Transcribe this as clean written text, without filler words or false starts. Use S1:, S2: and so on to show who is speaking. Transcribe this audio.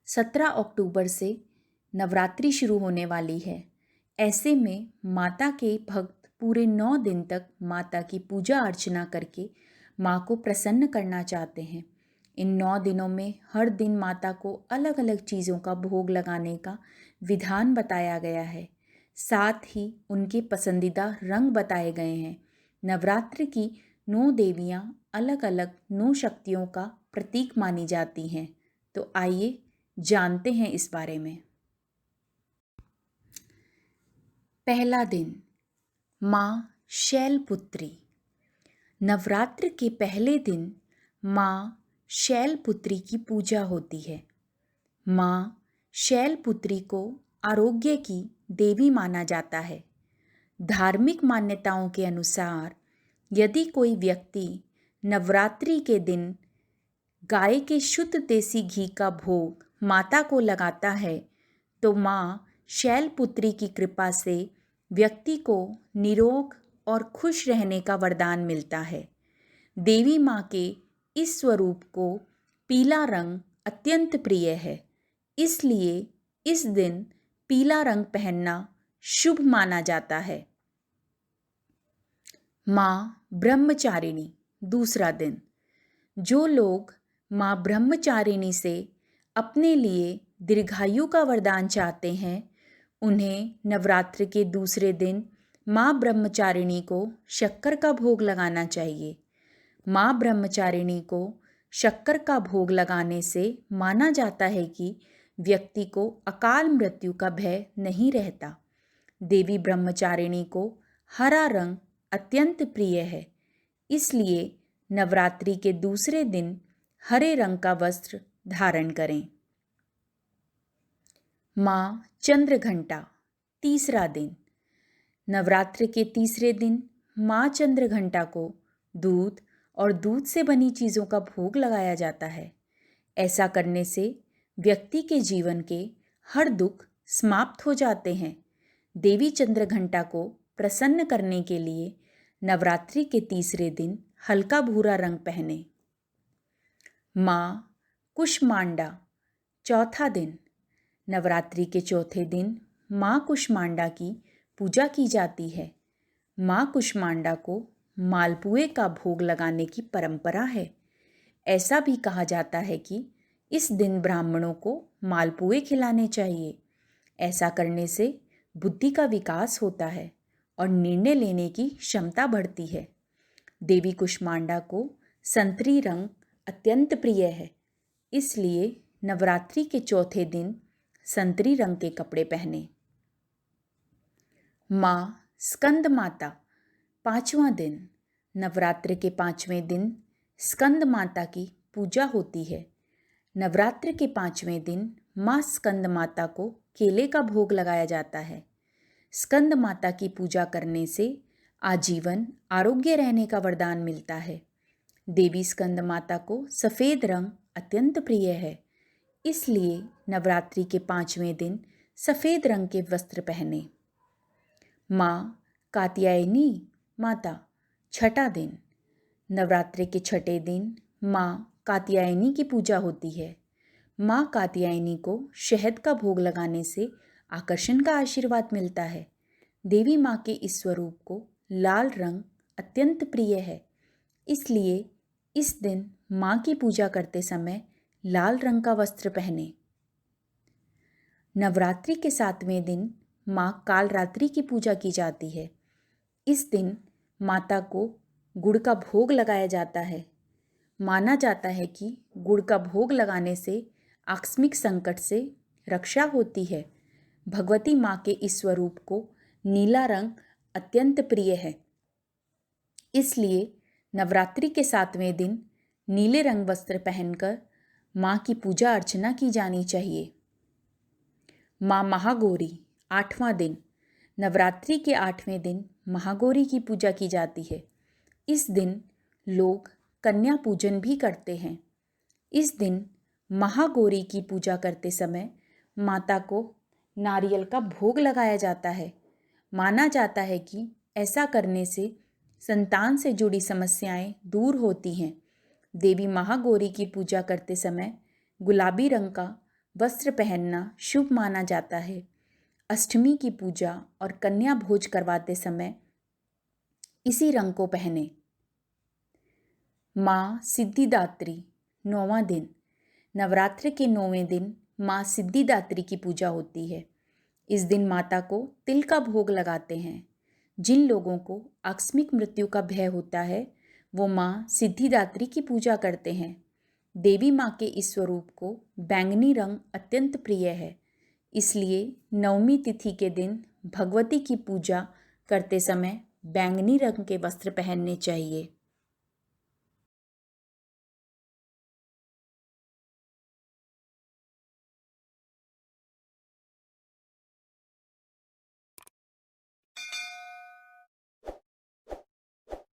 S1: 17 अक्टूबर से नवरात्रि शुरू होने वाली है। ऐसे में माता के भक्त पूरे 9 दिन तक माता की पूजा अर्चना करके माँ को प्रसन्न करना चाहते हैं। इन 9 दिनों में हर दिन माता को अलग अलग चीज़ों का भोग लगाने का विधान बताया गया है। साथ ही उनके पसंदीदा रंग बताए गए हैं। नवरात्र की 9 देवियाँ अलग अलग 9 शक्तियों का प्रतीक मानी जाती हैं। तो आइए जानते हैं इस बारे में। पहला दिन, माँ शैलपुत्री। नवरात्र के पहले दिन माँ शैलपुत्री की पूजा होती है। माँ शैलपुत्री को आरोग्य की देवी माना जाता है। धार्मिक मान्यताओं के अनुसार यदि कोई व्यक्ति नवरात्रि के दिन गाय के शुद्ध देसी घी का भोग माता को लगाता है तो माँ शैलपुत्री की कृपा से व्यक्ति को निरोग और खुश रहने का वरदान मिलता है। देवी माँ के इस स्वरूप को पीला रंग अत्यंत प्रिय है, इसलिए इस दिन पीला रंग पहनना शुभ माना जाता है। माँ ब्रह्मचारिणी, दूसरा दिन। जो लोग माँ ब्रह्मचारिणी से अपने लिए दीर्घायु का वरदान चाहते हैं, उन्हें नवरात्र के दूसरे दिन माँ ब्रह्मचारिणी को शक्कर का भोग लगाना चाहिए। माँ ब्रह्मचारिणी को शक्कर का भोग लगाने से माना जाता है कि व्यक्ति को अकाल मृत्यु का भय नहीं रहता। देवी ब्रह्मचारिणी को हरा रंग अत्यंत प्रिय है, इसलिए नवरात्रि के दूसरे दिन हरे रंग का वस्त्र धारण करें। माँ चंद्रघंटा, तीसरा दिन। नवरात्र के तीसरे दिन माँ चंद्रघंटा को दूध और दूध से बनी चीज़ों का भोग लगाया जाता है। ऐसा करने से व्यक्ति के जीवन के हर दुख समाप्त हो जाते हैं। देवी चंद्रघंटा को प्रसन्न करने के लिए नवरात्रि के तीसरे दिन हल्का भूरा रंग पहने। माँ कुष्मांडा, चौथा दिन। नवरात्रि के चौथे दिन माँ कुष्मांडा की पूजा की जाती है। माँ कुष्मांडा को मालपुए का भोग लगाने की परंपरा है। ऐसा भी कहा जाता है कि इस दिन ब्राह्मणों को मालपुए खिलाने चाहिए। ऐसा करने से बुद्धि का विकास होता है और निर्णय लेने की क्षमता बढ़ती है। देवी कुष्मांडा को संतरी रंग अत्यंत प्रिय है, इसलिए नवरात्रि के चौथे दिन संतरी रंग के कपड़े पहने। माँ स्कंद माता, पांचवा दिन। नवरात्र के पांचवें दिन स्कंद माता की पूजा होती है। नवरात्र के पांचवें दिन माँ स्कंद माता को केले का भोग लगाया जाता है। स्कंद माता की पूजा करने से आजीवन आरोग्य रहने का वरदान मिलता है। देवी स्कंद माता को सफ़ेद रंग अत्यंत प्रिय है, इसलिए नवरात्रि के पांचवें दिन सफ़ेद रंग के वस्त्र पहने। माँ कात्यायनी माता, छठा दिन। नवरात्रि के छठे दिन माँ कात्यायनी की पूजा होती है। माँ कात्यायनी को शहद का भोग लगाने से आकर्षण का आशीर्वाद मिलता है। देवी माँ के इस स्वरूप को लाल रंग अत्यंत प्रिय है, इसलिए इस दिन माँ की पूजा करते समय लाल रंग का वस्त्र पहने। नवरात्रि के सातवें दिन माँ कालरात्रि की पूजा की जाती है। इस दिन माता को गुड़ का भोग लगाया जाता है। माना जाता है कि गुड़ का भोग लगाने से आकस्मिक संकट से रक्षा होती है। भगवती माँ के इस स्वरूप को नीला रंग अत्यंत प्रिय है, इसलिए नवरात्रि के सातवें दिन नीले रंग वस्त्र पहनकर माँ की पूजा अर्चना की जानी चाहिए। माँ महागौरी, आठवां दिन। नवरात्रि के आठवें दिन महागौरी की पूजा की जाती है। इस दिन लोग कन्या पूजन भी करते हैं। इस दिन महागौरी की पूजा करते समय माता को नारियल का भोग लगाया जाता है। माना जाता है कि ऐसा करने से संतान से जुड़ी समस्याएं दूर होती हैं। देवी महागौरी की पूजा करते समय गुलाबी रंग का वस्त्र पहनना शुभ माना जाता है। अष्टमी की पूजा और कन्या भोज करवाते समय इसी रंग को पहने। माँ सिद्धिदात्री, 9वां दिन। नवरात्र के 9वें दिन माँ सिद्धिदात्री की पूजा होती है। इस दिन माता को तिल का भोग लगाते हैं। जिन लोगों को आकस्मिक मृत्यु का भय होता है वो माँ सिद्धिदात्री की पूजा करते हैं। देवी माँ के इस स्वरूप को बैंगनी रंग अत्यंत प्रिय है, इसलिए 9वीं तिथि के दिन भगवती की पूजा करते समय बैंगनी रंग के वस्त्र पहनने चाहिए।